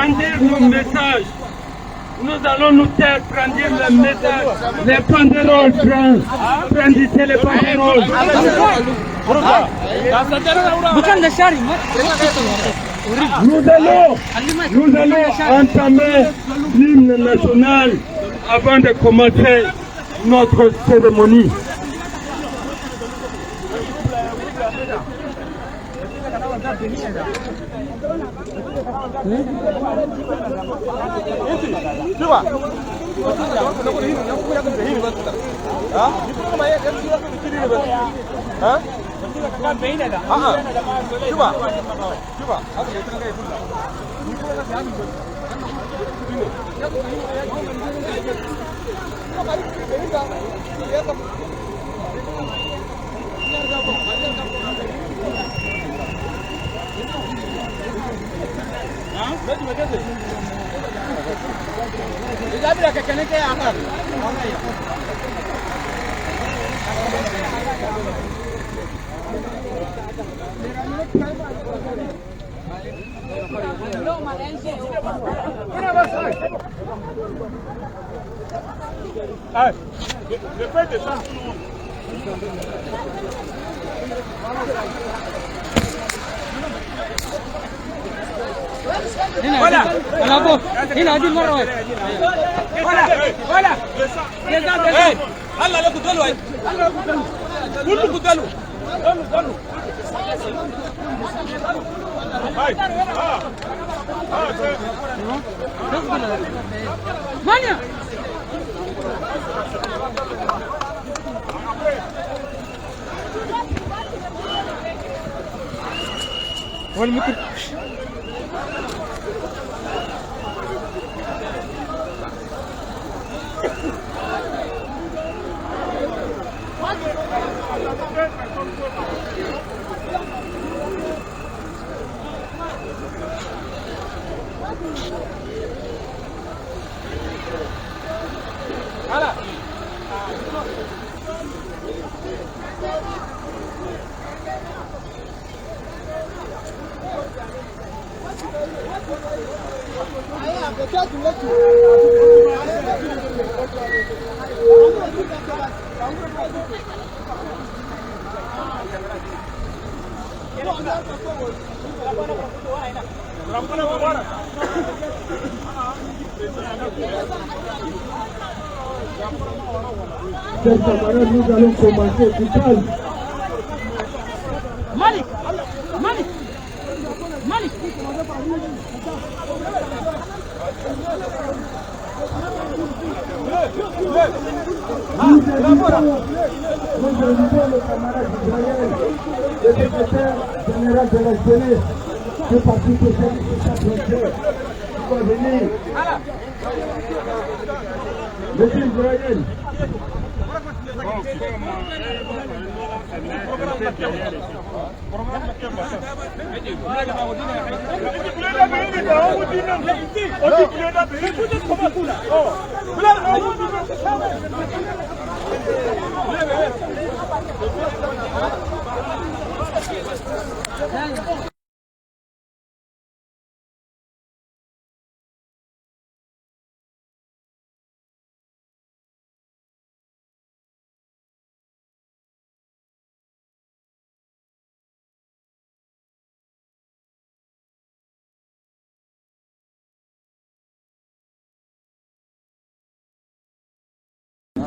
brandir nos messages. Nous allons nous taire, brandir le message. Les banderoles, brandissez les banderoles. Nous allons entamer l'hymne national avant de commencer notre cérémonie. Voilà, il a dit voilà. Chers camarades, nous allons commencer du calme. Malik. Nous invitons le camarade Israël, le secrétaire général de la jeunesse, du Parti socialiste français, qui va venir. Monsieur Israël.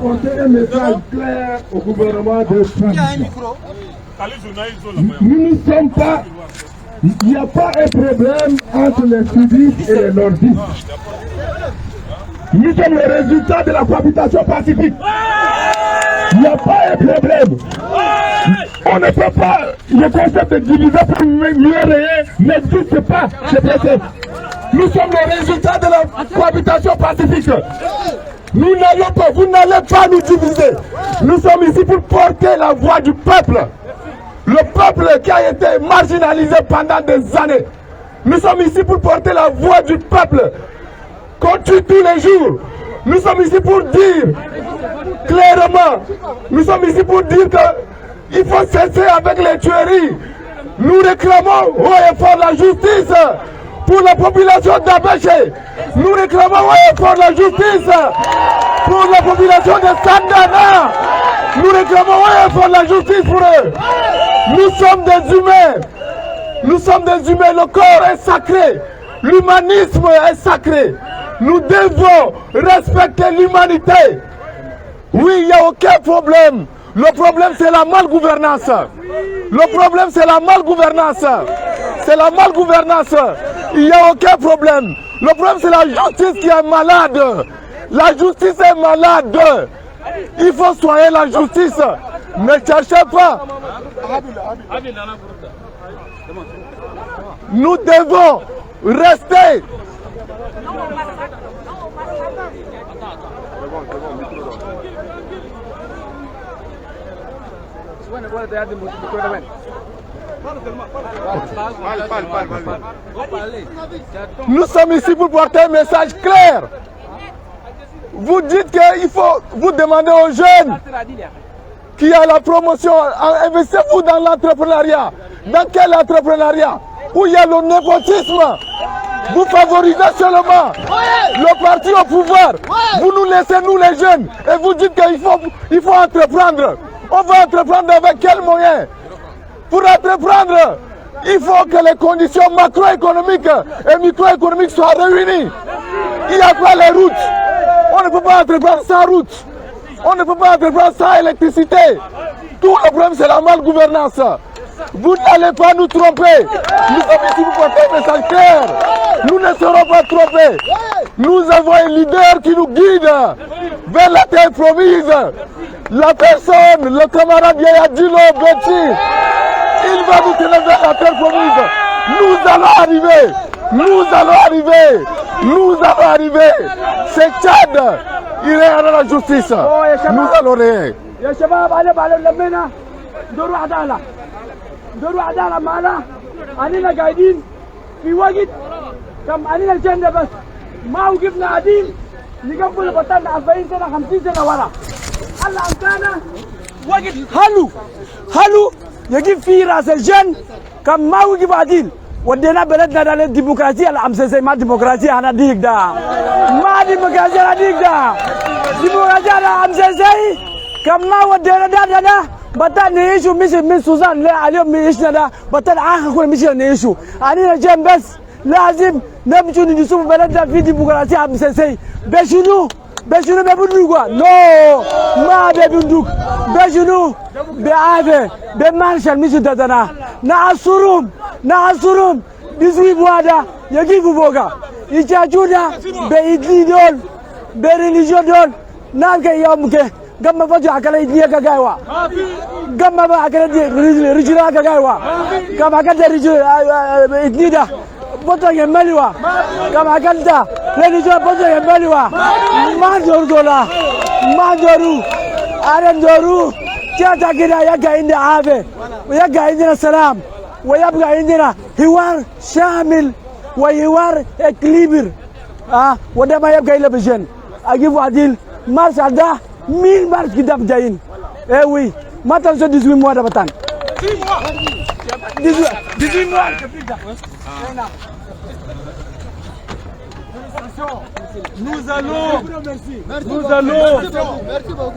Porter un message clair au gouvernement de transition. Nous ne sommes pas, il n'y a pas un problème entre les sudistes et les nordistes. Nous sommes le résultat de la cohabitation pacifique. Il n'y a pas un problème. On ne peut pas, le concept de diviser pour mieux régner n'existe pas chez PC. Nous sommes le résultat de la cohabitation pacifique. Nous n'allons pas, vous n'allez pas nous diviser. Nous sommes ici pour porter la voix du peuple. Le peuple qui a été marginalisé pendant des années. Nous sommes ici pour porter la voix du peuple. Qu'on tue tous les jours. Nous sommes ici pour dire clairement, nous sommes ici pour dire qu'il faut cesser avec les tueries. Nous réclamons haut et fort la justice pour la population d'Abéché. Nous réclamons pour la justice pour la population de Sandana. Nous réclamons pour la justice pour eux. Nous sommes des humains. Nous sommes des humains. Le corps est sacré. L'humanisme est sacré. Nous devons respecter l'humanité. Oui, il n'y a aucun problème. Le problème, c'est la malgouvernance. Le problème, c'est la malgouvernance. C'est la malgouvernance. Il n'y a aucun problème. Le problème, c'est la justice qui est malade. La justice est malade. Il faut soigner la justice. Ne cherchez pas. Nous devons rester. Nous sommes ici pour porter un message clair. Vous dites qu'il faut, vous demandez aux jeunes qui a la promotion, investissez-vous dans l'entrepreneuriat. Dans quel entrepreneuriat? Où il y a le népotisme. Vous favorisez seulement le parti au pouvoir. Vous nous laissez, nous les jeunes, et vous dites qu'il faut entreprendre. On va entreprendre avec quels moyens? Pour entreprendre, il faut que les conditions macroéconomiques et microéconomiques soient réunies. Il n'y a pas les routes. On ne peut pas entreprendre sans route. On ne peut pas entreprendre sans électricité. Tout le problème, c'est la malgouvernance. Vous n'allez pas nous tromper. Nous sommes ici pour porter un message clair. Nous ne serons pas trompés. Nous avons un leader qui nous guide vers la terre promise. La personne, le camarade Yaya Djilo Betty, il va nous tenir vers la terre promise. Nous allons arriver. Nous allons arriver. Nous allons arriver. C'est Tchad. Il est à la justice. Nous allons arriver. دوروا عدالة معنا أننا قاعدين في وقت كم أننا الجنة بس ما وقفنا قاعدين نقبل بطلنا 40 سنة 50 سنة ورا هلا أمكانا وقت حلو يجيب في راس الجن كم ما وقف قاعدين ودينا بلدنا للديمقراطية الأمسيسي ما ديمقراطية أنا ديك دا ما ديمقراطية أنا ديك دا ديمقراطية الأمسيسي كم ما ودينا دا بطل نعيشوا مش من سوزان لا عليهم نعيشنا ده بطل آخر كل مش نعيشوا أنا جنب بس لازم نمشي نشوف بلدنا في ديمقراطية أمسيسي بشنو ببندوق نو ما ببندوق بشنو بعافية بمارشال مش تدنا نعصرهم بيزوي بوادا يجيبوا بوجا يجاجونا بإدلي دول بريليجيون دول نالك يومك قام فجأة أكل إدلي كجايوا قام أكل رجلا كجايوا قام أكل إدلي ده بطل يملوا قام أكل ده رجلا بطل يملوا ما جوردولا ما جورو أنا جورو جاتا كده يجا عندنا عافية ويجا عندنا سلام ويبقى عندنا حوار شامل وحوار إكليبر وده ما يبقى إلا بجن أجيب عديل مارس ده 1000 مارس كده بجايين إيه وي ما تنسوا 18 mois دبتان 18 mois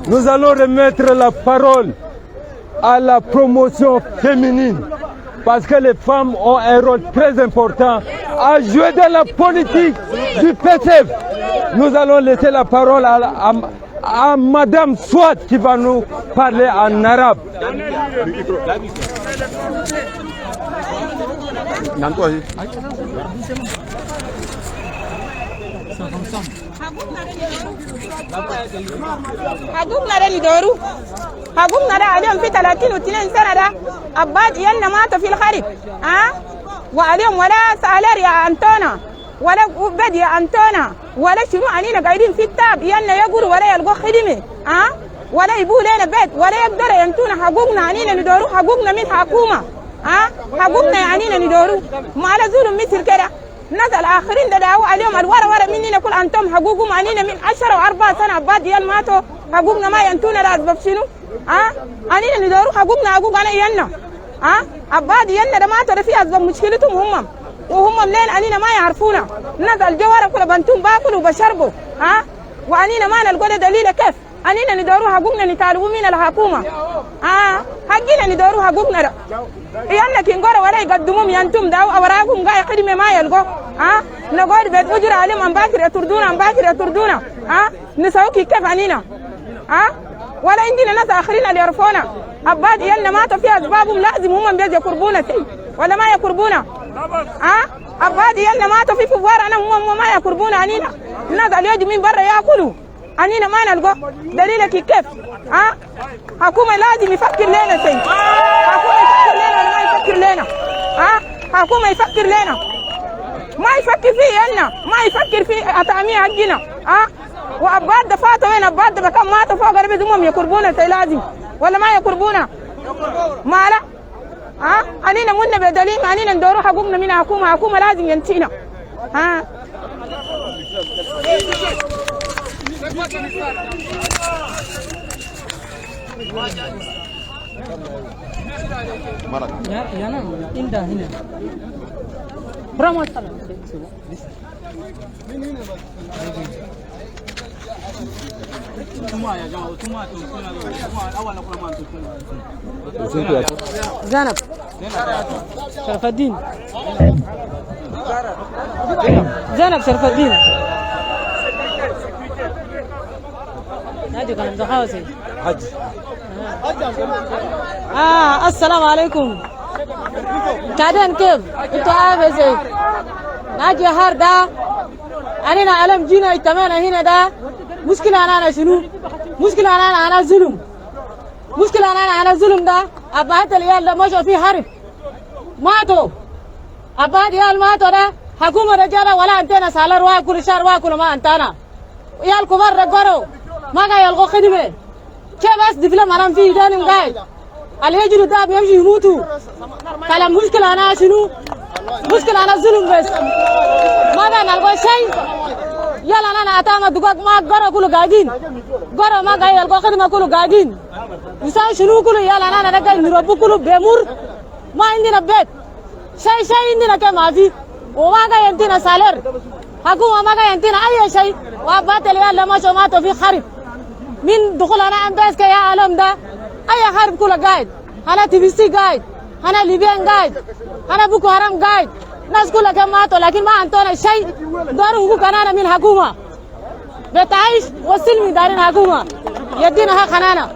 Nous allons remettre la parole à la promotion féminine parce que les femmes ont un rôle très important à jouer dans la politique du PCF. Nous allons laisser la parole à Madame Swat qui va nous parler en arabe. حقوقنا ده ندورو حقوقنا ده عليهم في 32 سنة ده أباد يلنا ماتوا في الخريف وعليهم ولا سالري يا أنتونا ولا بد يا أنتونا ولا شنو عنينا قاعدين في التاب يلنا يقولوا ولا يلقوا خدمة ولا يبوا لنا بيت ولا يقدروا ينتونا حقوقنا عنينا ندورو حقوقنا من حكومة حقوقنا عنينا ندورو ما على زول مثل كده ناس الآخرين ده دعوا عليهم الورا مننا كل أنتم حقوقهم عنينا من 10 و4 سنة بعد يال ماتوا حقوقنا ما ينتونا لأسباب شنو عنينا ندورو حقوقنا حقوق أنا يلنا أباد يلنا ده ماتوا ده في أسباب مشكلتهم هم وهم منين أنينا ما يعرفونا الناس الجوارة كلها بنتم باكلوا وبشربوا ها وأنينا ما نلقى دليل كيف أنينا ندوروا حقوقنا نطالبوا من الحكومة حقنا ندوروا حقوقنا ده يانك ينقروا ولا يقدموا ينتم داو أوراقهم قاية قدمة ما يلقوا نقول بيت أجر عليهم أمباكر يطردونا نسوي كيف أنينا ولا عندنا ناس آخرين اللي يعرفونا أباد يلنا ماتوا في أسبابهم لازم هم بيجي يقربونا شيء ولا ما يقربونا أباد يلنا ماتوا في فوار أنا هم ما يقربونا أنينا الناس اللي يجوا من برا يأكلوا أنينا ما نلقى دليلك كيف حكومة لازم يفكر لنا شيء حكومة يفكر لنا ولا ما يفكر لنا حكومة يفكر لنا ما يفكر فيه يلنا ما يفكر في أطعمية حقنا وأباد دفاتوا وين أباد بكم ماتوا فوق قريب هم يقربونا شيء لازم ولا ما يقربونا ما لا أنينا منا بدليل أنينا ندوروا حقوقنا من حكومة لازم ينتينا يا نعم إندا هنا برامو السلام زينب شرف الدين زينب شرف الدين نادي كلام زخاوسي حج السلام عليكم كادن كيف انتوا عارفين ناجي هاردا أنا ألم جينا التمانة هنا ده مشكلة أنا شنو مشكلة أنا ظلم مشكلة أنا ظلم ده أبعد العيال ده ماشوا في حرب ماتوا أبعد العيال ماتوا ده حكومة رجالة ولا أنتنا سالر واكل شهر واكل ما أنتنا عيال كبار رجعوا ما قاعد يلقوا خدمة كيف بس دفلم أنا في دانم قاعد اللي يجروا ده بيمشي يموتوا كلام مشكلة أنا شنو مشكلة أنا ظلم بس ما بين القوا شيء يلا أنا أتاما دقاق ما قرا كله قاعدين قرا ما قاعد القوا خدمة كله قاعدين يسوي شنو كله يلا أنا نقعد نربو كله بيمر ما عندنا بيت شيء عندنا كم في وما قاعد عندنا سالر حكومة ما قاعد عندنا أي شيء وأبات العيال لما شو ماتوا في خرب من دخول أنا أمبارح كيا عالم ده أي خرب كله قاعد أنا تبيسي قاعد أنا ليبيان قاعد أنا بوكو حرام قاعد ناس كلها كم ماتوا لكن ما عندنا شيء داروا حقوق أنا من حكومة بتعيش والسلم دارين حكومة يدينا حق أنا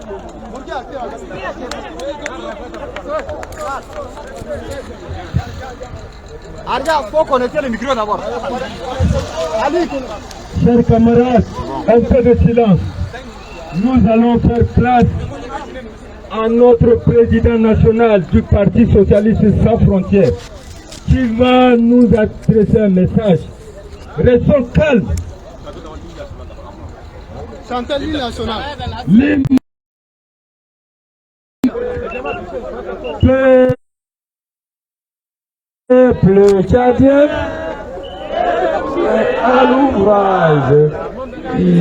Chers camarades, un peu de silence. Nous allons faire place à notre président national du Parti Socialiste Sans Frontières qui va nous adresser un message. Restons calmes. Chantez l'hymne national. L'hymne peuple tchadien à l'ouvrage qui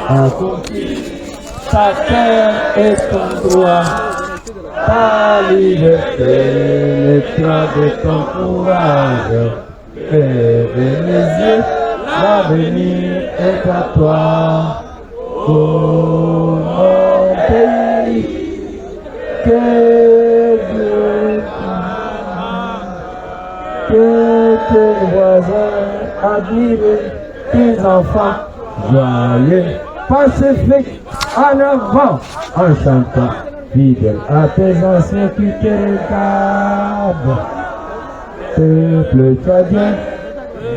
a conquis ta terre et ton droit, ta liberté naîtra de ton courage. Lève les yeux, l'avenir est à toi. Oh mon pays, que Dieu que tes voisins admirent tes enfants joyeux, pacifiques, en avant, en chantant, fidèle à tes anciens qui te regardent. Peuple tchadien,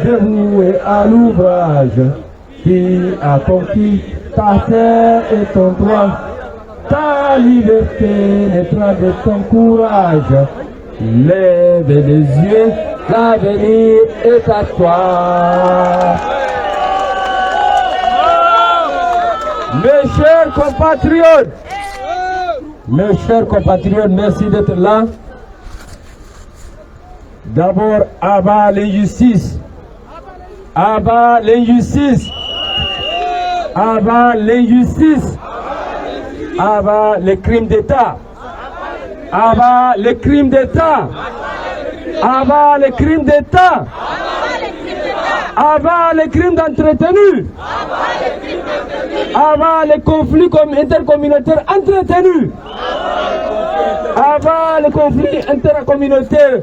dévoué à l'ouvrage, qui a conquis ta terre et ton droit, ta liberté naîtra de ton courage. Lève les yeux, l'avenir est à toi. Mes chers compatriotes, merci d'être là. D'abord, abat l'injustice. Abat l'injustice. Abat l'injustice. Abat les crimes d'État. Abat les crimes d'État. Avant les crimes d'État. Avant les crimes d'entretenu. Avant les conflits intercommunautaires entretenus. Avant les conflits intercommunautaires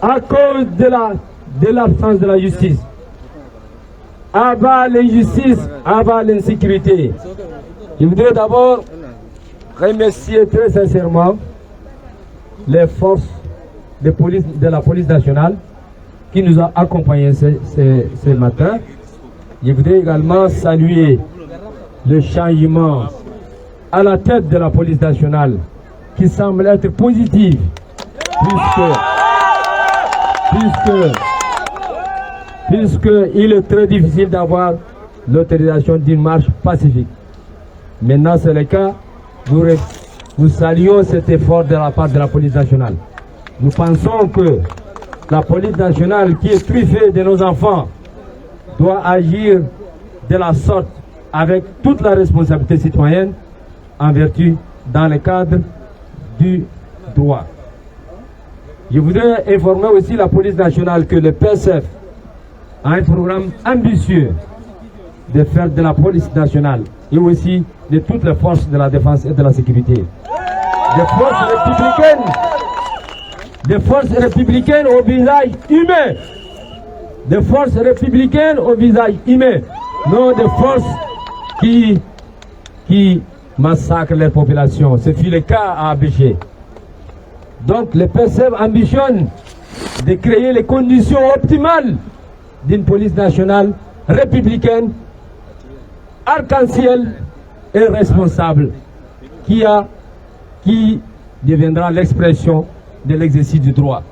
à cause de l'absence de la justice. Avant l'injustice, avant l'insécurité. Je voudrais d'abord remercier très sincèrement les forces de la police nationale qui nous a accompagnés ce matin. Je voudrais également saluer le changement à la tête de la police nationale qui semble être positif puisque il est très difficile d'avoir l'autorisation d'une marche pacifique. Maintenant c'est le cas, nous saluons cet effort de la part de la police nationale. Nous pensons que la police nationale qui est truffée de nos enfants doit agir de la sorte avec toute la responsabilité citoyenne en vertu dans le cadre du droit. Je voudrais informer aussi la police nationale que le PSF a un programme ambitieux de faire de la police nationale et aussi de toutes les forces de la défense et de la sécurité. Des forces républicaines au visage humain. Des forces républicaines au visage humain. Non des forces qui massacrent les populations. Ce fut le cas à Abéché. Donc le PSF ambitionne de créer les conditions optimales d'une police nationale républicaine, arc-en-ciel et responsable, qui deviendra l'expression de l'exercice du droit.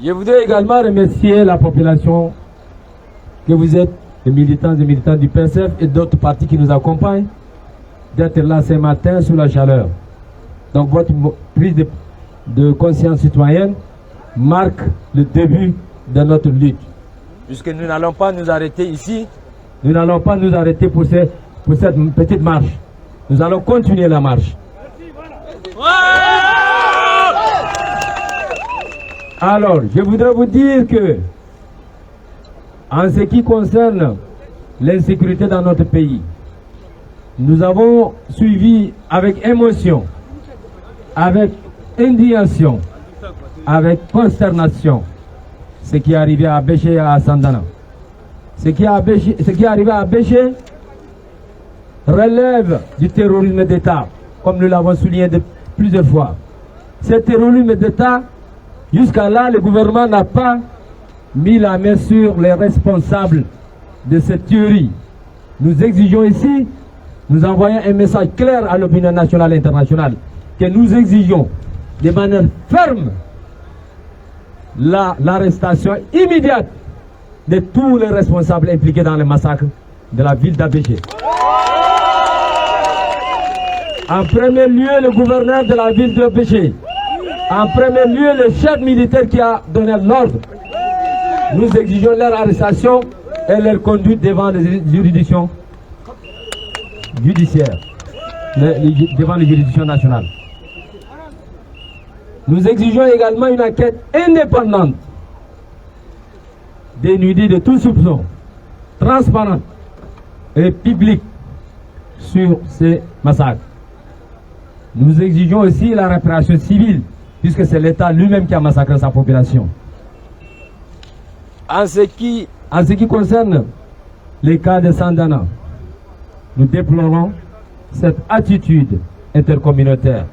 Je voudrais également remercier la population que vous êtes, les militants et militants du PSF et d'autres partis qui nous accompagnent, d'être là ce matin sous la chaleur. Donc votre prise de conscience citoyenne marque le début de notre lutte. Puisque nous n'allons pas nous arrêter ici, nous n'allons pas nous arrêter pour cette petite marche. Nous allons continuer la marche. Alors, je voudrais vous dire que, en ce qui concerne l'insécurité dans notre pays, nous avons suivi avec émotion, avec indignation, avec consternation, ce qui est arrivé à Abéché et à Sandana. Ce qui est arrivé à Abéché relève du terrorisme d'État, comme nous l'avons souligné plusieurs fois. Ce terrorisme d'État, jusqu'à là, le gouvernement n'a pas mis la main sur les responsables de cette tuerie. Nous exigeons ici, nous envoyons un message clair à l'opinion nationale et internationale, que nous exigeons de manière ferme l'arrestation immédiate de tous les responsables impliqués dans le massacre de la ville d'Abéché. En premier lieu, le gouverneur de la ville d'Abéché. En premier lieu, le chef militaire qui a donné l'ordre. Nous exigeons leur arrestation et leur conduite devant les juridictions judiciaires, devant les juridictions nationales. Nous exigeons également une enquête indépendante, dénudée de tout soupçon, transparente et publique sur ces massacres. Nous exigeons aussi la réparation civile, puisque c'est l'État lui-même qui a massacré sa population. En ce qui concerne les cas de Sandana, nous déplorons cette attitude intercommunautaire.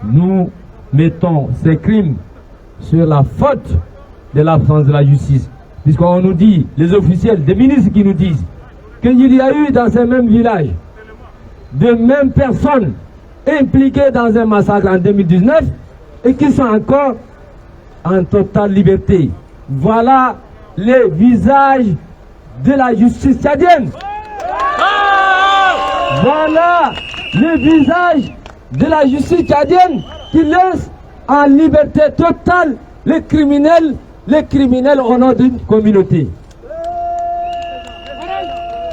Nous mettons ces crimes sur la faute de l'absence de la justice, puisqu'on nous dit, les officiels, des ministres qui nous disent qu'il y a eu dans ces mêmes villages de mêmes personnes impliquées dans un massacre en 2019 et qui sont encore en totale liberté. Voilà les visages de la justice tchadienne. Voilà le visage de la justice tchadienne qui laisse en liberté totale les criminels au nom d'une communauté.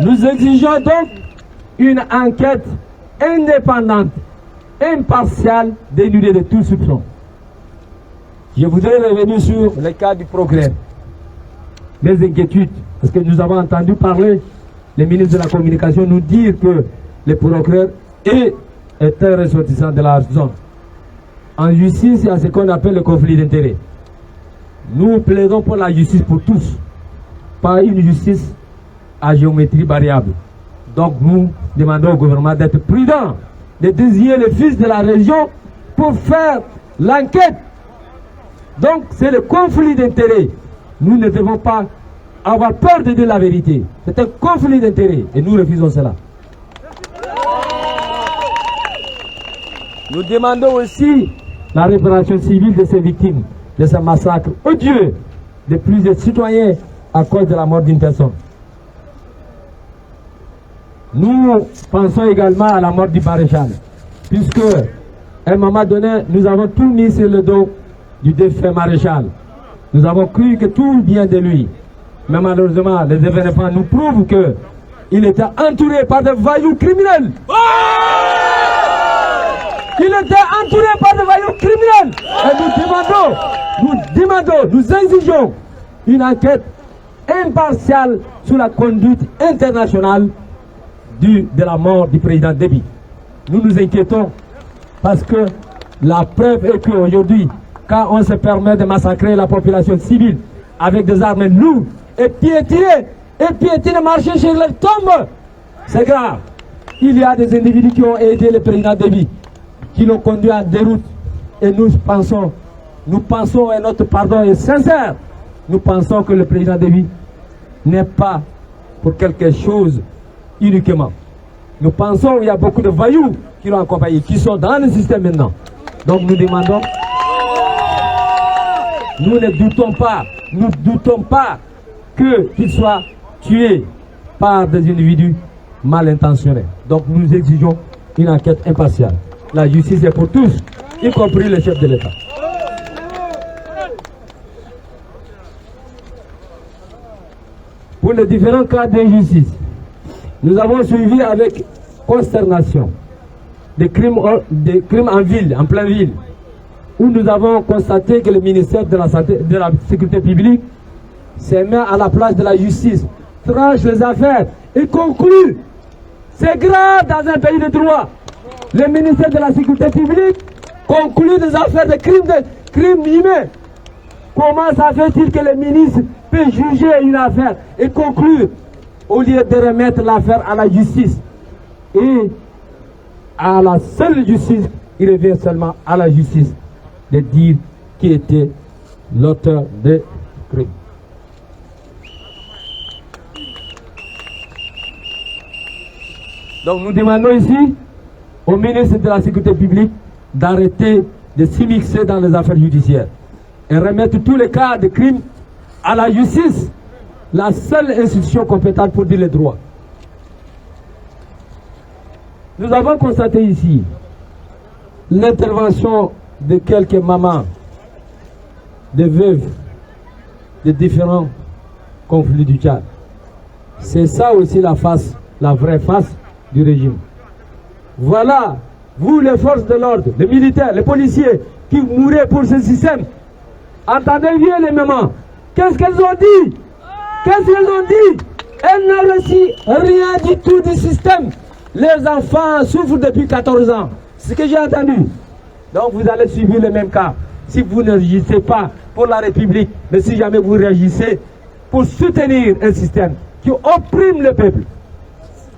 Nous exigeons donc une enquête indépendante impartial, dénudé de tout soupçon. Je voudrais revenir sur le cas du procureur. Mes inquiétudes, parce que nous avons entendu parler, le ministre de la Communication nous dire que le procureur est un ressortissant de la zone. En justice, il y a ce qu'on appelle le conflit d'intérêts. Nous plaidons pour la justice pour tous, pas une justice à géométrie variable. Donc nous demandons au gouvernement d'être prudent, de désigner le fils de la région pour faire l'enquête. Donc c'est le conflit d'intérêts. Nous ne devons pas avoir peur de dire la vérité. C'est un conflit d'intérêts et nous refusons cela. Nous demandons aussi la réparation civile de ces victimes, de ce massacre odieux de plusieurs citoyens à cause de la mort d'une personne. Nous pensons également à la mort du maréchal, puisque à un moment donné, nous avons tout mis sur le dos du défunt maréchal. Nous avons cru que tout vient de lui. Mais malheureusement, les événements nous prouvent qu'il était entouré par des voyous criminels. Il était entouré par des voyous criminels. Et nous exigeons une enquête impartiale sur la conduite internationale de la mort du président Déby. Nous nous inquiétons parce que la preuve est qu'aujourd'hui, quand on se permet de massacrer la population civile avec des armes lourdes et piétiner, marcher sur les tombes, c'est grave. Il y a des individus qui ont aidé le président Déby, qui l'ont conduit en déroute. Et nous pensons, et notre pardon est sincère, nous pensons que le président Déby n'est pas pour quelque chose uniquement. Nous pensons qu'il y a beaucoup de voyous qui l'ont accompagné, qui sont dans le système maintenant. Donc nous demandons, nous ne doutons pas qu'il soit tué par des individus mal intentionnés. Donc nous exigeons une enquête impartiale. La justice est pour tous, y compris le chef de l'État. Pour les différents cas d'injustice, nous avons suivi avec consternation des crimes en ville, en pleine ville, où nous avons constaté que le ministère de la Santé, de la Sécurité publique se met à la place de la justice, tranche les affaires et conclut. C'est grave dans un pays de droit. Le ministère de la Sécurité publique conclut des affaires de crimes humains. Comment ça fait-il que le ministre peut juger une affaire et conclure au lieu de remettre l'affaire à la justice? Et à la seule justice, il revient seulement à la justice de dire qui était l'auteur des crimes. Donc nous demandons ici au ministre de la Sécurité publique d'arrêter de s'immiscer dans les affaires judiciaires et remettre tous les cas de crimes à la justice, la seule institution compétente pour dire les droits. Nous avons constaté ici l'intervention de quelques mamans, de veuves, de différents conflits du Tchad. C'est ça aussi la vraie face du régime. Voilà, vous les forces de l'ordre, les militaires, les policiers qui mouraient pour ce système. Entendez bien les mamans. Qu'est-ce qu'elles ont dit? Qu'est-ce qu'elles ont dit? Elles n'ont reçu rien du tout du système. Les enfants souffrent depuis 14 ans. C'est ce que j'ai entendu. Donc vous allez suivre le même cas. Si vous ne réagissez pas pour la République, mais si jamais vous réagissez pour soutenir un système qui opprime le peuple.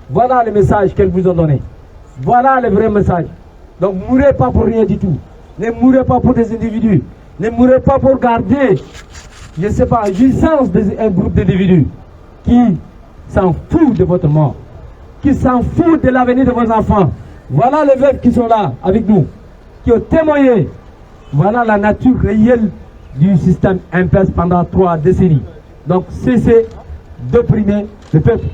Voilà le message qu'elles vous ont donné. Voilà le vrai message. Donc ne mourrez pas pour rien du tout. Ne mourrez pas pour des individus. Ne mourrez pas pour garder, je ne sais pas, jouissance d'un groupe d'individus qui s'en fout de votre mort, qui s'en fout de l'avenir de vos enfants. Voilà les veuves qui sont là avec nous, qui ont témoigné. Voilà la nature réelle du système impasse pendant 3 décennies. Donc cessez d'opprimer le peuple.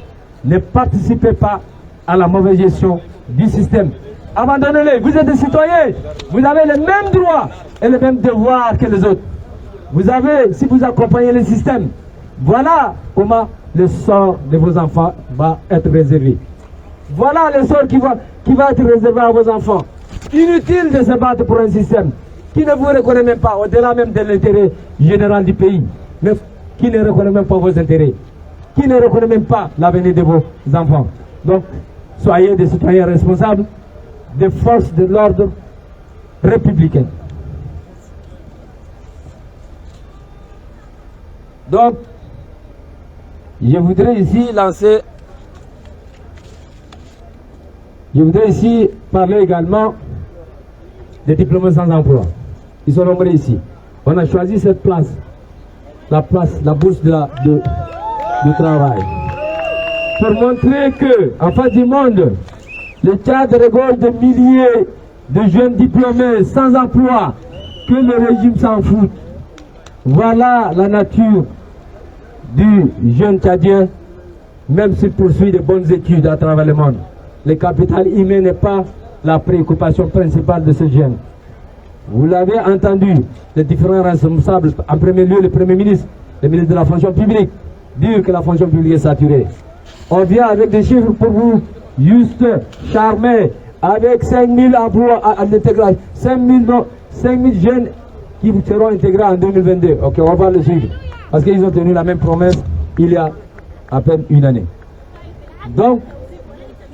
Ne participez pas à la mauvaise gestion du système. Abandonnez-les, vous êtes des citoyens, vous avez les mêmes droits et les mêmes devoirs que les autres. Vous avez, si vous accompagnez le système, voilà comment le sort de vos enfants va être réservé. Voilà le sort qui va être réservé à vos enfants. Inutile de se battre pour un système qui ne vous reconnaît même pas, au-delà même de l'intérêt général du pays, mais qui ne reconnaît même pas vos intérêts, qui ne reconnaît même pas l'avenir de vos enfants. Donc, soyez des citoyens responsables, des forces de l'ordre républicaines. Donc, je voudrais ici parler également des diplômés sans emploi. Ils sont nombreux ici. On a choisi cette place, la bourse du travail, pour montrer que, en face du monde, le Tchad regorge de milliers de jeunes diplômés sans emploi, que le régime s'en fout. Voilà la nature du jeune Tchadien, même s'il poursuit de bonnes études à travers le monde. Le capital humain n'est pas la préoccupation principale de ce jeune. Vous l'avez entendu, les différents responsables, en premier lieu le Premier ministre, le ministre de la fonction publique, dire que la fonction publique est saturée. On vient avec des chiffres pour vous juste charmer, avec 5000 emplois à l'intégration, 5000 jeunes qui seront intégrés en 2022. Ok, on va le suivre. Parce qu'ils ont tenu la même promesse il y a à peine une année. Donc,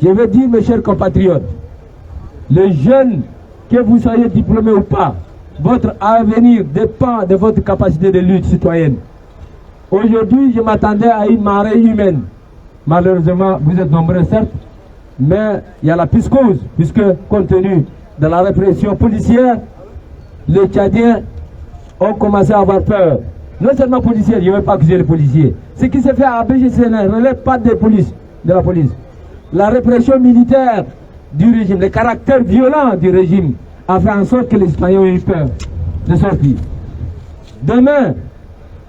je veux dire, mes chers compatriotes, les jeunes, que vous soyez diplômés ou pas, votre avenir dépend de votre capacité de lutte citoyenne. Aujourd'hui, je m'attendais à une marée humaine. Malheureusement, vous êtes nombreux, certes, mais il y a la piscose, puisque compte tenu de la répression policière, les Tchadiens ont commencé à avoir peur. Non seulement policiers, je ne veux pas accuser les policiers. Ce qui s'est fait à ABGC ne relève pas de la police. La répression militaire du régime, le caractère violent du régime a fait en sorte que les citoyens ont eu peur de sortir. Demain,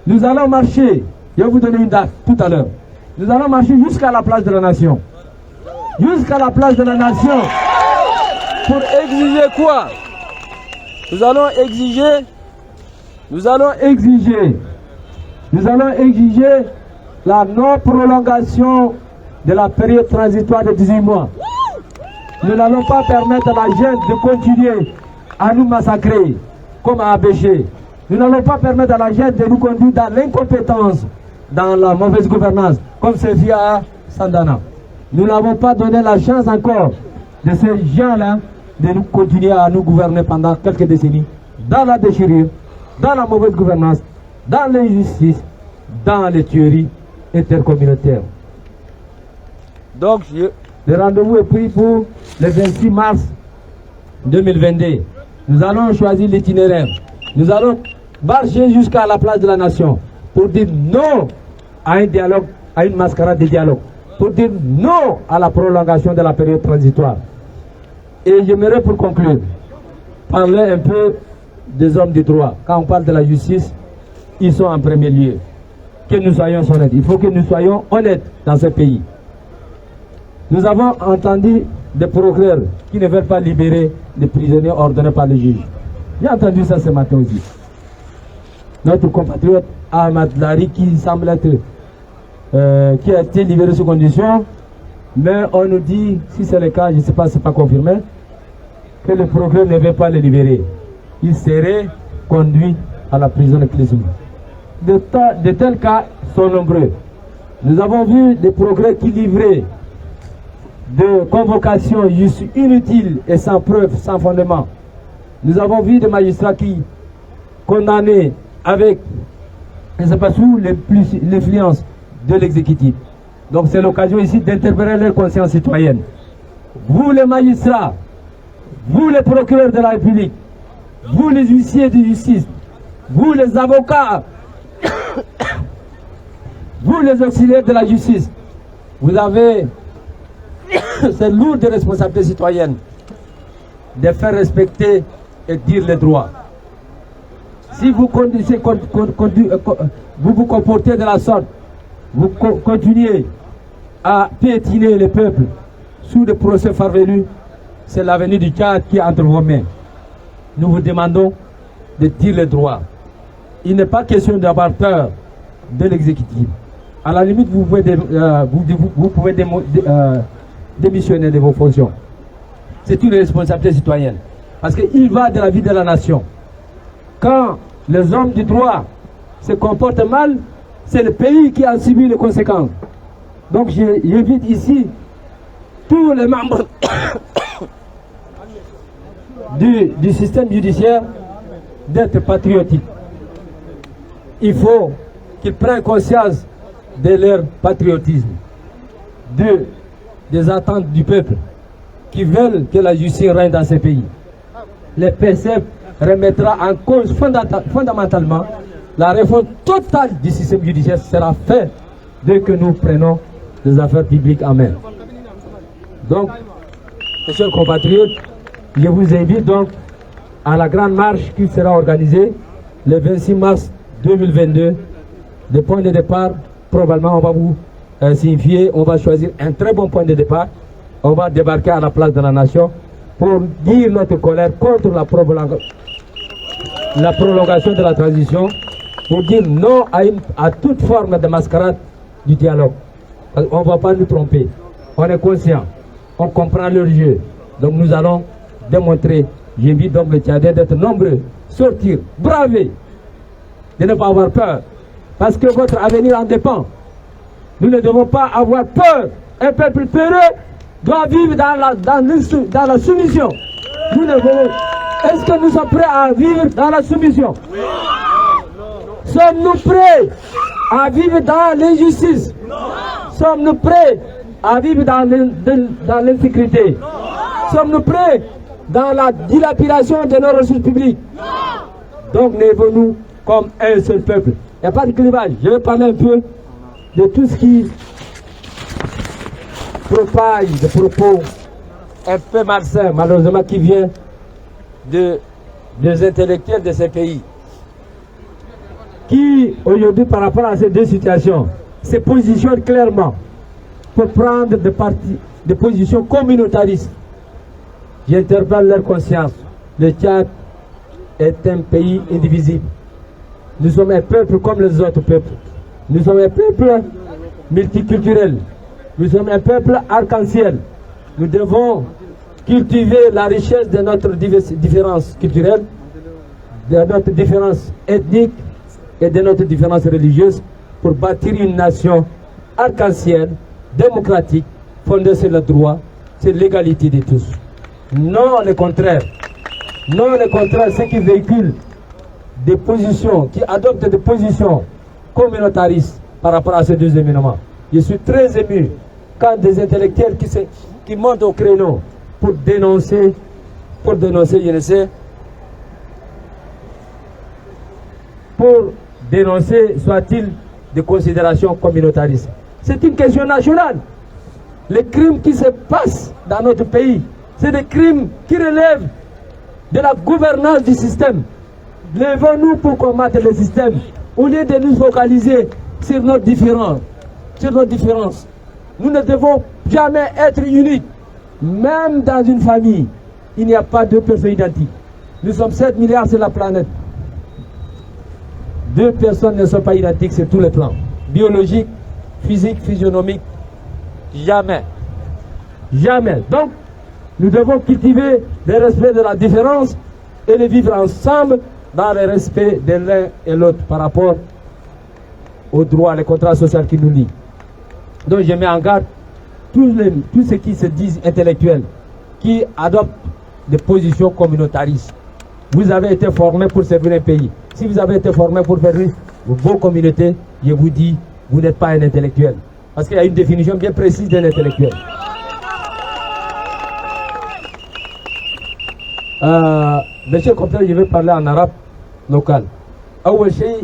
nous allons marcher, je vais vous donner une date tout à l'heure. Nous allons marcher jusqu'à la place de la Nation. Jusqu'à la place de la Nation. Pour exiger quoi? Nous allons exiger la non-prolongation de la période transitoire de 18 mois. Nous n'allons pas permettre à la jeune de continuer à nous massacrer comme à Abéché. Nous n'allons pas permettre à la jeune de nous conduire dans l'incompétence, dans la mauvaise gouvernance, comme c'est fait à Sandana. Nous n'avons pas donné la chance encore de ces gens-là de nous continuer à nous gouverner pendant quelques décennies, dans la déchirure, dans la mauvaise gouvernance, dans l'injustice, dans les tueries intercommunautaires. Donc, le rendez-vous est pris pour le 26 mars 2022. Nous allons choisir l'itinéraire. Nous allons marcher jusqu'à la place de la Nation pour dire non à un dialogue, à une mascarade de dialogue, pour dire non à la prolongation de la période transitoire. Et j'aimerais pour conclure parler un peu des hommes du droit. Quand on parle de la justice, ils sont en premier lieu. Que nous soyons honnêtes. Il faut que nous soyons honnêtes dans ce pays. Nous avons entendu des procureurs qui ne veulent pas libérer les prisonniers ordonnés par le juge. J'ai entendu ça ce matin aussi. Notre compatriote Ahmad Lari qui semble être qui a été libéré sous condition, mais on nous dit, si c'est le cas, je ne sais pas si c'est pas confirmé, que le procureur ne veut pas le libérer. Il serait conduit à la prison de Clésou. De tels cas sont nombreux. Nous avons vu des procureurs qui livraient de convocations juste inutiles et sans preuve, sans fondement. Nous avons vu des magistrats qui condamnaient avec, je ne sais pas, sous l'influence de l'exécutif. Donc c'est l'occasion ici d'interpeller leur conscience citoyenne. Vous les magistrats, vous les procureurs de la République, vous les huissiers de justice, vous les avocats, vous les auxiliaires de la justice, vous avez cette lourde responsabilité citoyenne de faire respecter et dire les droits. Si vous vous comportez de la sorte, vous continuez à piétiner le peuple sous des procès farfelus, c'est l'avenir du Tchad qui est entre vos mains. Nous vous demandons de dire les droits. Il n'est pas question d'avoir peur de l'exécutif. À la limite, vous pouvez démissionner de vos fonctions. C'est une responsabilité citoyenne. Parce qu'il va de la vie de la nation. Quand les hommes du droit se comportent mal, c'est le pays qui a subi les conséquences. Donc j'invite ici tous les membres du système judiciaire d'être patriotiques. Il faut qu'ils prennent conscience de leur patriotisme, des attentes du peuple, qui veulent que la justice règne dans ces pays. Le PCF remettra en cause fondamentalement la réforme totale du système judiciaire sera faite dès que nous prenons les affaires publiques en main. Donc, mes chers compatriotes, je vous invite donc à la grande marche qui sera organisée le 26 mars 2022. Le point de départ, probablement on va vous signifier, on va choisir un très bon point de départ. On va débarquer à la place de la nation pour dire notre colère contre la prolongation de la transition, pour dire non à toute forme de mascarade du dialogue. On ne va pas nous tromper. On est conscient. On comprend leur jeu. Donc nous allons démontrer. J'invite donc les Tchadiens d'être nombreux, sortir, braver, de ne pas avoir peur. Parce que votre avenir en dépend. Nous ne devons pas avoir peur. Un peuple peureux doit vivre dans la soumission. Nous ne voulons. Est-ce que nous sommes prêts à vivre dans la soumission? Sommes-nous prêts à vivre dans l'injustice? Sommes-nous prêts à vivre dans l'insécurité? Sommes-nous prêts dans la dilapidation de nos ressources publiques? Donc lèvons-nous comme un seul peuple. Il n'y a pas de clivage. Je vais parler un peu de tout ce qui propage des propos un peu malsains, malheureusement, qui vient des intellectuels de ces pays, qui aujourd'hui, par rapport à ces deux situations, se positionnent clairement pour prendre des positions communautaristes. J'interpelle leur conscience. Le Tchad est un pays indivisible. Nous sommes un peuple comme les autres peuples. Nous sommes un peuple multiculturel. Nous sommes un peuple arc-en-ciel. Nous devons cultiver la richesse de notre différence culturelle, de notre différence ethnique et de notre différence religieuse pour bâtir une nation arc-en-ciel, démocratique, fondée sur le droit, sur l'égalité de tous. Non le contraire. Non le contraire, ceux qui véhiculent des positions, qui adoptent des positions communautaristes par rapport à ces deux événements. Je suis très ému quand des intellectuels qui montent au créneau pour dénoncer, je ne sais, pour dénoncer, soit-il, des considérations communautaristes. C'est une question nationale. Les crimes qui se passent dans notre pays, c'est des crimes qui relèvent de la gouvernance du système. Levons-nous pour combattre le système, au lieu de nous focaliser sur nos différences. Nous ne devons jamais être uniques. Même dans une famille, il n'y a pas deux personnes identiques. Nous sommes 7 milliards sur la planète. Deux personnes ne sont pas identiques sur tous les plans. Biologique, physique, physionomique. Jamais. Jamais. Donc, nous devons cultiver le respect de la différence et le vivre ensemble dans le respect de l'un et l'autre par rapport aux droits, les contrats sociaux qui nous lient. Donc je mets en garde tous ceux qui se disent intellectuels, qui adoptent des positions communautaristes. Vous avez été formés pour servir un pays. Si vous avez été formés pour servir vos communautés, je vous dis, vous n'êtes pas un intellectuel. Parce qu'il y a une définition bien précise d'un intellectuel. Monsieur le compteur, je vais parler en arabe local. أول شيء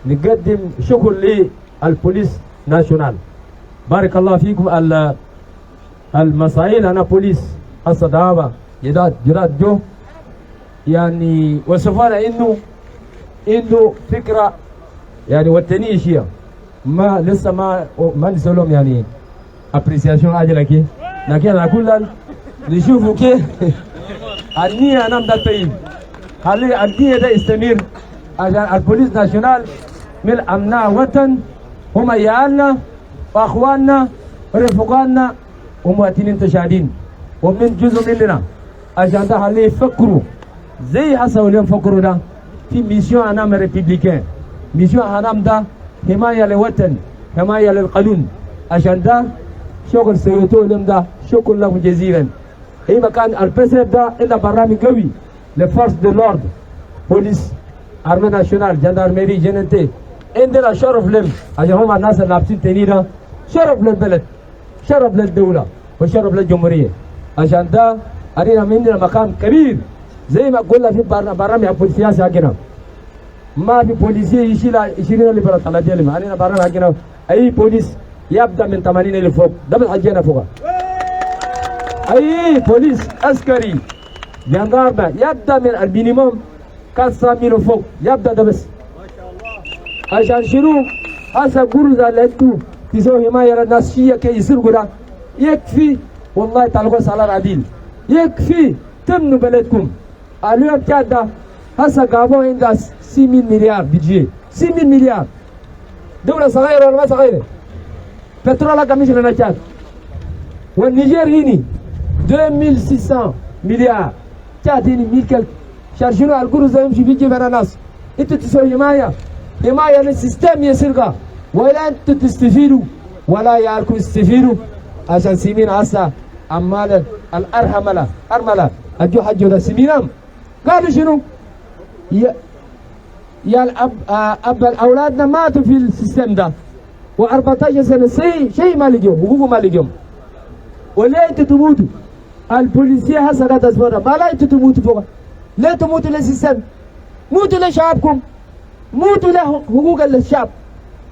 نقدم شكر للبوليس ناشونال. بارك الله فيكم المسائل أنا بوليس الصدابة جراد جو يعني وصفنا إنه فكرة يعني وطنية شيء ما لسه ما نسولهم يعني أبريسياسيون عاجلة كي لكن أنا أقول نشوفوا كيف النية أنا مدتين هل النية ده يستمر عشان البوليس ناشونال من أمناء وطن هم عيالنا وأخواننا ورفقاننا ومواطنين تشادين ومن جزء مننا عشان ده اللي يفكروا زي هسه واليوم فكروا ده في ميسيون أنام ريبوبليكان ميسيون أنام ده حماية للوطن حماية للقانون عشان ده شغل سويتوه اليوم ده شكرا لكم جزيلا. أي مكان البريسيدنت ده إلا برنامج قوي لفورس دي لورد بوليس أرمي ناشونال جندرميري جننتي عندنا شرف لهم عشان هم الناس اللي لابسين تنيرة شرف للبلد شرف للدولة وشرف للجمهورية عشان ده أرينا عندنا مكان كبير زي ما قلنا في برنامج السياسة حقنا ما في بوليسية يشيل 20 اللي بلا 30 اللي أرينا برنامج حقنا أي بوليس يبدأ من 80 اللي فوق ده بالحجينا فوق أي بوليس عسكري جندارمة يبدأ من المينيموم 400 فوق يبدأ ده بس عشان شنو هسه قرزة لأنتو تسوي حماية للناس شيء كي يصير قرا يكفي والله تعالوا سالار عديل يكفي تمنوا بلدكم اليوم كذا هسه قابوا عندها 6 مليار بيجي 6 مليار دولة صغيرة ولا ما صغيرة بترول كميش لنا كذا والنيجر هني 2600 مليار كاتيني ميلكل شارشنو القرزة يمشي في جيب الناس انتوا تسوي حماية للسيستم يسرقها ولا انتوا تستفيدوا ولا يالكم تستفيدوا عشان سيمين عسى عمال الارحمله ارمله اجو حجو ده سيمينام قالوا شنو يا الاب اولادنا ماتوا في السيستم ده و14 سنه شيء ما لقيهم حقوق ما لقيهم ولا انتوا تموتوا البوليسيه هسه لا تصبر ما لا انتوا تموتوا فوق لا تموتوا للسيستم موتوا لشعبكم موتوا لحقوق الشعب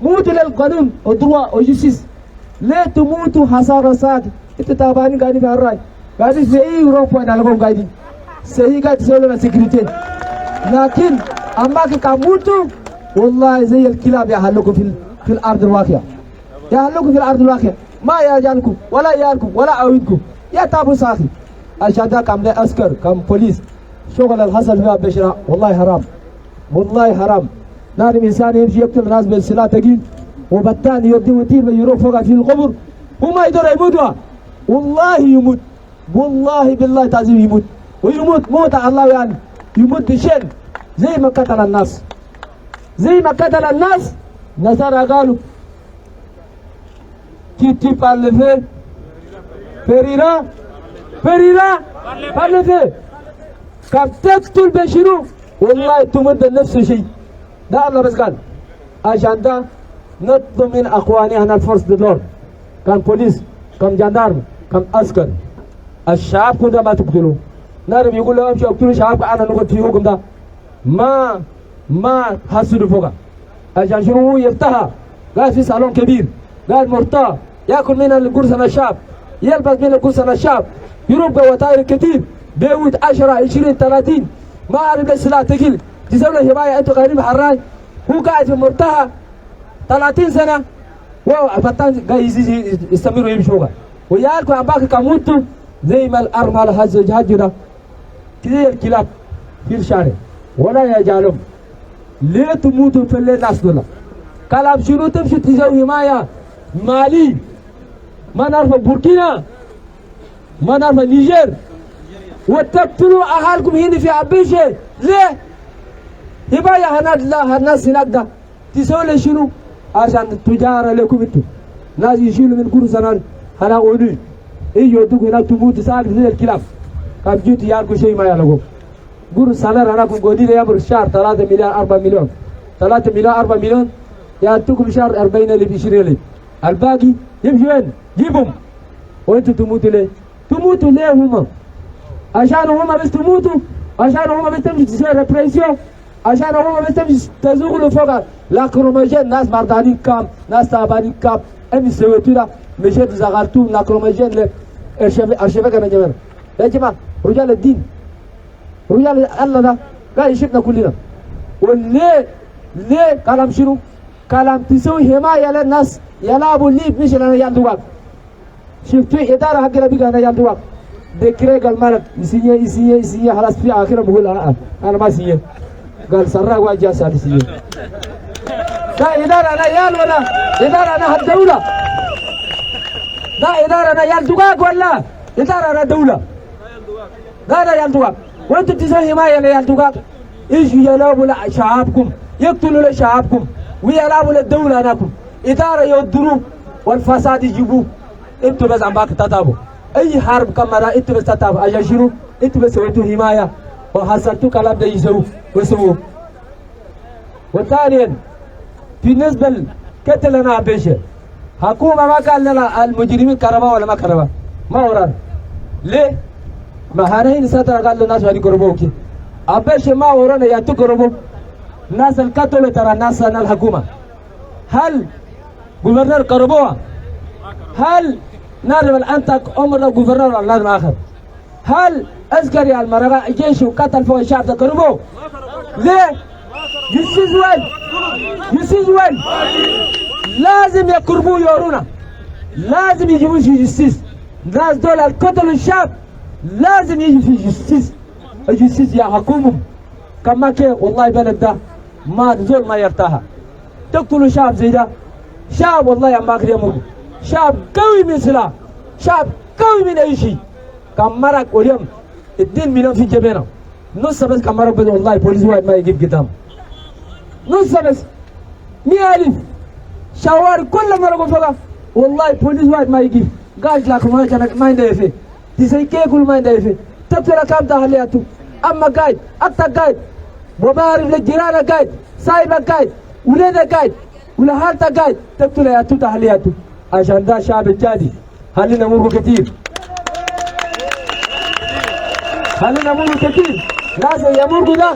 موتوا للقانون والدروا والجيسيس لا تموتوا حصارات انت تابعني قاعدين في الراي قاعدين في اي اوروبا نالكم قاعدين سهي قاعد تسوي لنا سكرتين لكن اما كموتوا والله زي الكلاب يحلكم في الارض الواقعه يحلكم في الارض الواقعه ما يجانكم ولا يالكم ولا اويدكم يا تابو ساخي عشان ده كم عسكر كم بوليس شغل الحصل فيها بشرة والله حرام والله حرام نار انسان يمشي يقتل الناس بالسلاح ثقيل وبالتالي يودي ويطير ويروح فوق في القبر وما يقدر يموتوا والله يموت والله بالله تعظيم يموت ويموت موت الله يعني يموت بشن زي ما قتل الناس زي ما قتل الناس نصارى قالوا كي parle فريرا parle كم تقتل بشنو والله تمد نفس الشيء ده الله بس قال عشان ده نطلب من اخواننا الفرس دولار كان بوليس كم جندارم كم عسكر الشعب كده ما تقتلوا نارم يقول لهم امشوا اقتلوا الشعب انا نقول في حكم ده ما حسدوا فوق عشان شنو يفتح قاعد في صالون كبير قاعد مرتاح ياكل من القرص الشعب يلبس من القرص الشعب يربى وتاير كتير بيوت 10 20 30 ما عارف السلاح تقيل تسوي له حمايه انتوا غريب حراي هو قاعد في مرتاح 30 سنه وفتان قاعد يستمروا يمشوا ويالكم عباك كموتوا زي ما الارمل هجره كثير كلاب في الشارع ولا يجعلهم ليه تموتوا في الناس دول كلام شنو تمشي تسوي حمايه مالي ما نعرف بوركينا ما نعرف النيجر وتقتلوا اهالكم هنا في عبيشه ليه؟ حمايه هناك لا الناس هناك ده تسوي شنو؟ عشان التجاره لكم انتم ناس يشيلوا من قرصنا هنا اولي اي يودوك هناك تموت ساعه زي الكلاب كان جيت يالكم شيء ما يالكم قرصنا هناك قولي يا برشار 3 مليار 4 مليون 3 مليون 4 مليون يعطوكم بشهر 40,000 20,000 الباقي يمشي وين؟ جيبهم وانتم تموتوا ليه؟ تموتوا ليه هم؟ عشان هم بس تموتوا عشان هم بس تمشي تسوي ريبريسيون عشان هم بس تمشي تزوغوا فوق لاكروميجين ناس مردانين كام ناس تعبانين كام امي سويتوا ده مشيت زغرتوا لاكروميجين الشبكه انا جماعه يا جماعه رجال الدين رجال الله ده قاعد يشوفنا كلنا وليه كلام شنو؟ كلام تسوي حمايه للناس يلعبوا ليب مش انا يالدواك شفتوا اداره حق ربي انا يالدواك دكري قال مالك يسيني خلاص في اخره بقول انا ما سيني قال سرع واجا سادسيه ده اداره انا يال ولا اداره انا الدوله ده اداره انا يالدواك ولا اداره انا دوله هذا ينتوك وانتم تسوي حماية لينتوك ايش يلعبوا لشعبكم يقتلوا لشعبكم ويلعبوا للدولة هناكم إدارة يودروا والفساد يجيبوا انتوا بس عم باك تتابعوا اي حرب كاميرا انتوا بس تتابعوا اجاشروا انتوا بس سويتوا حماية وحصلتوا كلام ده يسووا وثانيا بالنسبة لقتلنا عبيشة حكومة ما قال لنا المجرمين كربا ولا ما كربا ما وران ليه؟ ما هنين سترة قال لنا شو هنقربوكي عبيشة ما وران يا تقربوا ناس القتل ترى ناس الحكومة هل غوفرنر كربوها هل نعرف أنت عمر غوفرنر ولا نعرف آخر هل عسكري المرأة جيش وقتل فوق الشعب تقربوا ليه؟ يسيزوين لازم يقربوا يورونا لازم يجيبوا في جستيس ناس دول القتل الشعب لازم يجي في جستيس الجستيس يا حكومهم كما كي والله بلد ده ما زول ما يرتاح تقتلوا شعب زي ده شعب والله يا ماكر يموت شعب قوي من سلاح شعب قوي من اي شيء كم مرق واليوم 2 مليون في جبهنا نص بس كم مرق بس والله بوليس واحد ما يجيب قدام نص بس 100,000 شوارع كل مرة فوقها والله بوليس واحد ما يجيب قاعد لكم ما كان ما عنده يفي تسوي كل ما عنده يفي تبصر كم تهلياتو أما قاعد أكتر قاعد وبعرف للجيران قاعد سايبة قاعد ولادة قاعد ولا حالته قاعد تبصر يا تو تهلياتو عشان ده شعب الجادي هل نمر كثير ناس يمر ده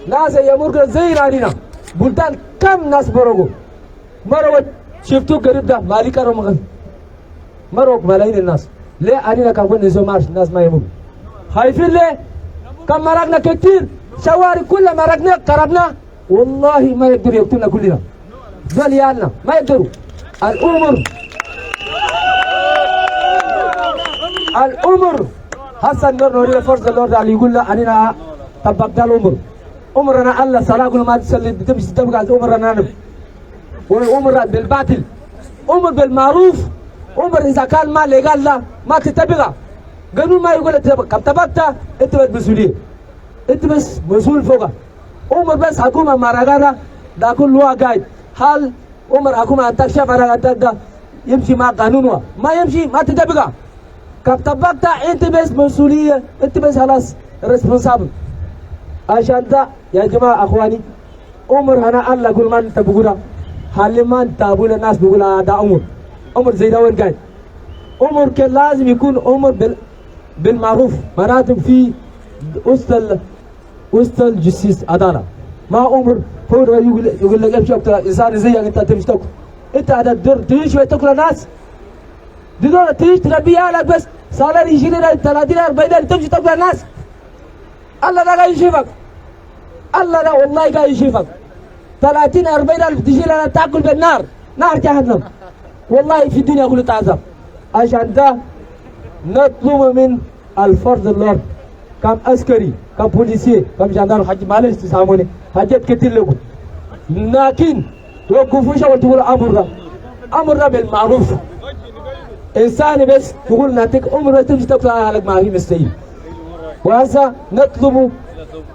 ناس يمر زي رانينا بلدان كم ناس بروجو مروا شفتوا قريب ده مالك رمغان مروا ملايين الناس ليه أنا كابون نزوم مارش الناس ما يمر خايفين ليه كم مرقنا كتير شوارع كل مرقنا قربنا والله ما يقدر يقتلنا كلنا ذليالنا ما يقدروا الأمر حسن نور فرز اللورد علي يقول له أنا طبقت الأمر أمرنا الله صلاة كل ما تصلي تمشي تبقى أمرنا نب والأمر بالباطل أمر بالمعروف أمر إذا كان ما لقال لا ما تتبقى قانون ما يقول كم تبقت أنت بس مسؤولية أنت بس مسؤول فوقه أمر بس حكومة مراجعة ده كل واحد قاعد حال أمر حكومة تكشف على ده يمشي مع قانونه ما يمشي ما تتبقى كم تبقت أنت بس مسؤولية أنت بس خلاص ريسبونسابل عشان ده يا جماعة أخواني عمر هنا الله يقول ما أنت بقولها حال ما أنت بقول الناس بقول هذا عمر زي ده وين قاعد عمر كان لازم يكون عمر بالمعروف معناته في وسط الجسيس عدالة ما عمر فور يقول لك امشي اقتل انسان زيك انت تمشي تاكل انت هذا الدور تعيش وتاكل الناس دي دول تعيش تربي عيالك بس سالري 20 30 40 تمشي تاكل الناس الله ده قاعد يشوفك الله ده والله قاعد يشوفك 30 40 ألف تجي لنا تاكل بالنار نار جهنم والله في الدنيا كله تعذب عشان ده نطلب من الفرد اللورد كم عسكري كم بوليسي كم جندار حاج معلش تسامحوني حاجات كتير لكم لكن وقفوش وتقول أمر بالمعروف إنسان بس تقول ناتك أمر تمشي تطلع على ما هي مستحيل وهذا نطلب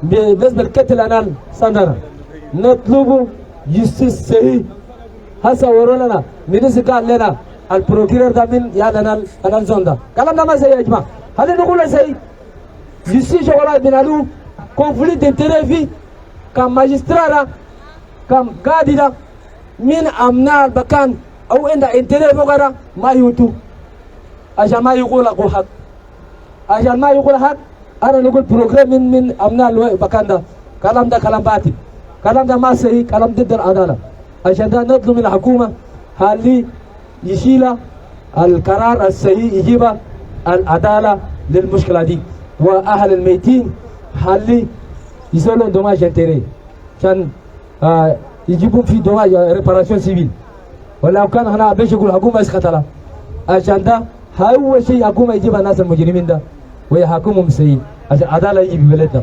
بالنسبة للقتل أنا سندنا نطلب جستيس سهي هسا ورونا من قال لنا البروكيرور ده من يا لنا الزون ده كلام ده ما زي يا جماعة هل نقول زي جستيس ولا بنالو كونفليكت دانتيري في كم ماجسترا كم قاضي ده من أمنا المكان أو عند انتري فوقنا ما يوتو عشان ما يقول أقول حق عشان ما يقول حق أنا نقول بروجرام من أمنا المكان ده كلام ده كلام باطل كلام ده ما صحيح كلام ضد العدالة عشان ده نطلب من الحكومة هاللي يشيل القرار الصحيح يجيب العدالة للمشكلة دي وأهل الميتين هاللي يسولون دوماج انتري عشان يجيبون في دوماج ريباراسيون سيفيل ولو كان هنا بيش يقول حكومة اسقطها عشان ده هو شيء حكومة يجيب الناس المجرمين ده ويحكمهم سيء عشان عدالة يجي ببلدنا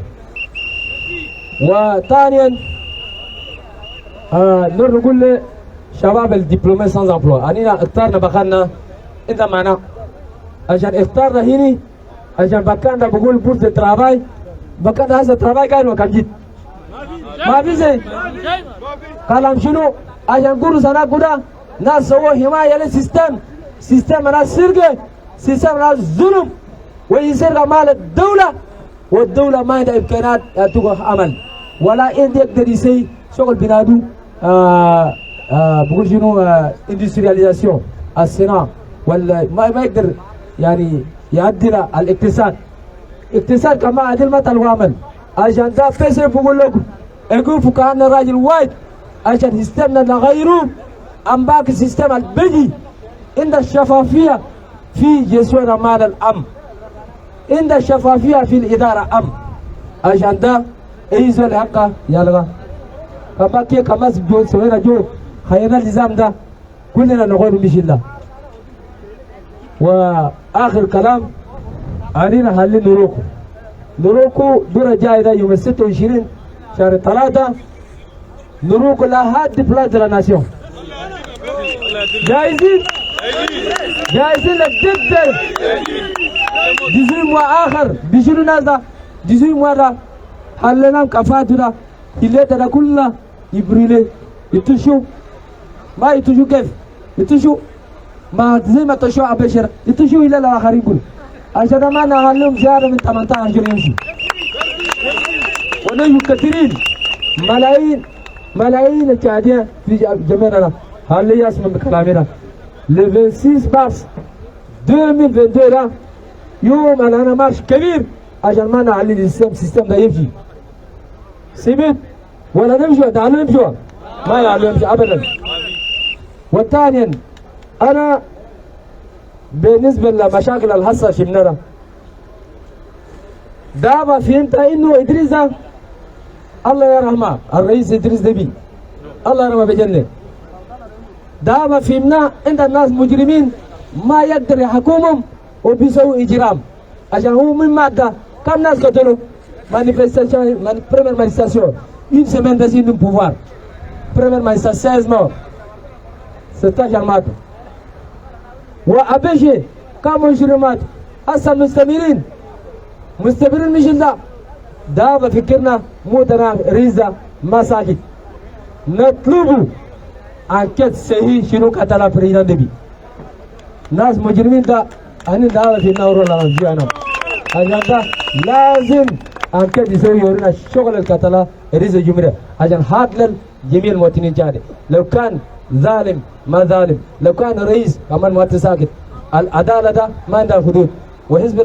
وثانيا نقول شباب الدبلومي سانز امبلوا أنينا اختارنا بخلنا إذا معنا عشان اختارنا هنا عشان بكان بقول بورس الترافاي بكان هذا الترافاي كانوا كجيت ما في زي كلام شنو عشان قولوا سنة كده ناس سووا حماية للسيستم ناس سرقة سيستم ناس ظلم ويسرق مال الدولة والدولة ما عندها إمكانات تقف عمل ولا يقدر يسوي شغل بنادو بقول شنو اندسترياليزاسيون الصناعة ولا ما يقدر يعني يعدل الاقتصاد كما عدل ما تلوامل عشان ده بس بقول لكم اقول فكان راجل وايد عشان سيستمنا نغيره ام باقي السيستم البدي عند الشفافية في جسونا مال الأمن عند الشفافية في الإدارة عشان ده ايزول حقا يلا كما كي كما سوينا جو خيرنا النظام ده كلنا نغير بإذن الله. واخر كلام علينا حل نروكو دورة جاية يوم 26 شهر 3 نروكو لحد بلاد الناسيون جايزين جدا 18 mois آخر بيشيلوا ناس ده 18 mois ده حلنا كفاتنا اللي ده كلنا يبريله يتشو ما يتشو كيف يتشو ما زي ما تشو أبشر يتشو إلى الآخرين كل عشان ما نعلم زيادة من 18 يمشي ونحن كثيرين ملايين الشهداء في جميعنا هل يسمع بكلامنا le 26 mars 2022 يوم أنا مارش كبير عشان ما نعلي السيستم ده يمشي سيبت ولا نمشي تعالوا نمشي ما يعلم يمشي أبدا. وثانيا أنا بالنسبة لمشاكل الحصة شمنرة دابا فهمت إنه إدريس الله يرحمه الرئيس إدريس دبي الله يرحمه بجنة دابا فهمنا عند الناس مجرمين ما يقدر يحكمهم وبيسووا إجرام عشان هو من مادة كم ناس قتلوا manifestation première manifestation une semaine de signe de pouvoir première manifestation 16 morts c'est un jarmat وأبيجي كم مجرمات هسه مستمرين مش لا دابا فكرنا موتنا ريزا ما ساكت نطلبوا أنكت صحيح شنو قتل بريدان دبي ناس مجرمين دا أنا دابا في النور ولا نجينا عشان لازم أنكت يسوي يورينا شغل القتلة ريزا جمرة عشان هادلل جميع المواطنين جاري لو كان ظالم ما ظالم لو كان رئيس كمان ما تساكت العدالة ده ما عندها حدود وحزب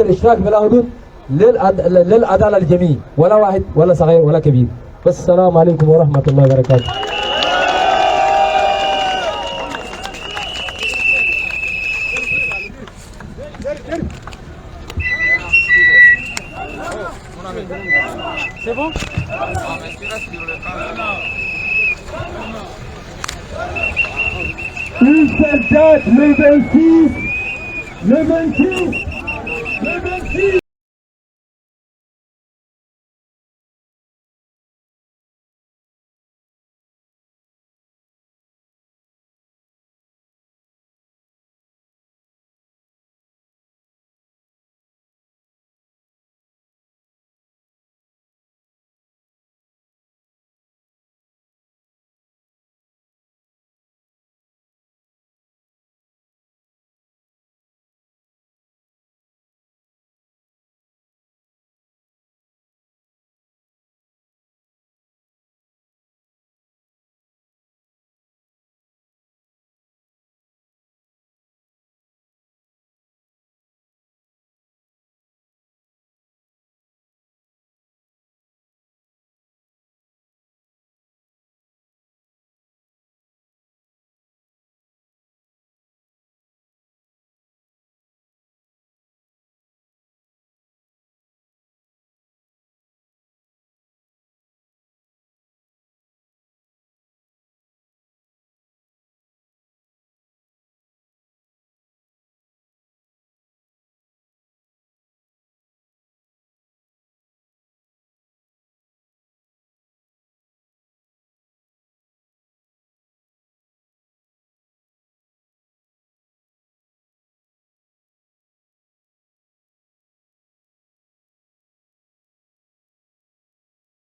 الاشتراك بلا حدود للعدالة الجميع ولا واحد ولا صغير ولا كبير. والسلام عليكم ورحمة الله وبركاته. C'est bon? Une seule date, le 26, le 26.